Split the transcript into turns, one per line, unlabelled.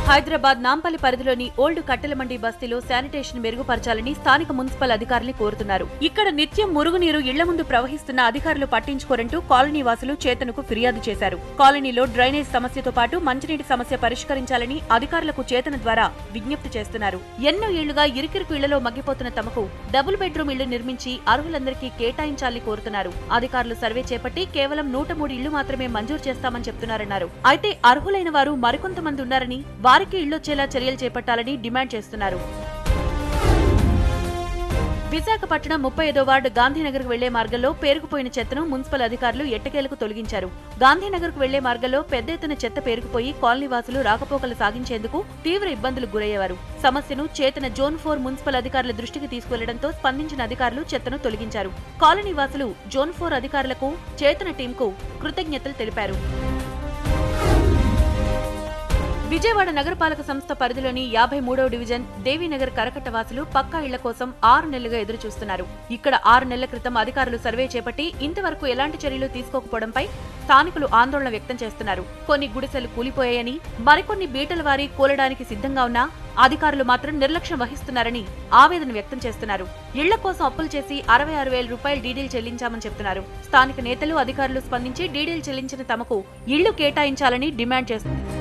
హైదరాబాద్ నాంపల్లి పరిధిలోని ఓల్డ్ కట్టెలమండి బస్తీలో శానిటేషన్ మెరుగుపరచాలని స్థానిక మున్సిపల్ అధికారుల్ని కోరుతున్నారు. ఇక్కడ నిత్యం మురుగునీరు ఇళ్ల ముందు ప్రవహిస్తున్న అధికారులు పట్టించుకోరంటూ కాలనీ వాసులు చేతనకు ఫిర్యాదు చేశారు. కాలనీలో డ్రైనేజ్ సమస్యతో పాటు మంచినీటి సమస్య పరిష్కరించాలని అధికారులకు చేతన ద్వారా విజ్ఞప్తి చేస్తున్నారు. ఎన్నో ఏళ్లుగా ఇరుకిరుకు ఇళ్లలో మగ్గిపోతున్న తమకు డబుల్ బెడ్రూమ్ ఇళ్లు నిర్మించి అర్హులందరికీ కేటాయించాలని కోరుతున్నారు. అధికారులు సర్వే చేపట్టి కేవలం 103 ఇళ్లు మాత్రమే మంజూరు చేస్తామని చెప్తున్నారన్నారు. అయితే అర్హులైన వారు మరికొంతమంది ఉన్నారని వారికి ఇళ్లొచ్చేలా చర్యలు చేపట్టాలని డిమాండ్ చేస్తున్నారు. విశాఖపట్నం 35వ వార్డు గాంధీనగర్కు వెళ్లే మార్గంలో పేరుకుపోయిన చెత్తను మున్సిపల్ అధికారులు ఎట్టకేలకు తొలగించారు. గాంధీనగర్కు వెళ్లే మార్గంలో పెద్ద ఎత్తున చెత్త పేరుకుపోయి కాలనీవాసులు రాకపోకలు సాగించేందుకు తీవ్ర ఇబ్బందులు గురయ్యేవారు. సమస్యను చేతన జోన్ 4 మున్సిపల్ అధికారుల దృష్టికి తీసుకువెళ్లడంతో స్పందించిన అధికారులు చెత్తను తొలగించారు. కాలనీవాసులు జోన్ 4 అధికారులకు చేతన టీంకు కృతజ్ఞతలు తెలిపారు. విజయవాడ నగరపాలక సంస్థ పరిధిలోని 53వ డివిజన్ దేవీనగర్ కరకట్ట వాసులు పక్కా ఇళ్ల కోసం 6 నెలలుగా ఎదురుచూస్తున్నారు. ఇక్కడ 6 నెలల క్రితం అధికారులు సర్వే చేపట్టి ఇంతవరకు ఎలాంటి చర్యలు తీసుకోకపోవడంపై స్థానికులు ఆందోళన వ్యక్తం చేస్తున్నారు. కొన్ని గుడిసెలు కూలిపోయాయని, మరికొన్ని బీటల వారి కూలడానికి సిద్ధంగా ఉన్నా అధికారులు మాత్రం నిర్లక్ష్యం వహిస్తున్నారని ఆవేదన వ్యక్తం చేస్తున్నారు. ఇళ్ల కోసం అప్పులు చేసి 66,000 రూపాయలు డీడీలు చెల్లించామని చెప్తున్నారు. స్థానిక నేతలు అధికారులు స్పందించి డీడీలు చెల్లించిన తమకు ఇళ్లు కేటాయించాలని డిమాండ్ చేస్తున్నారు.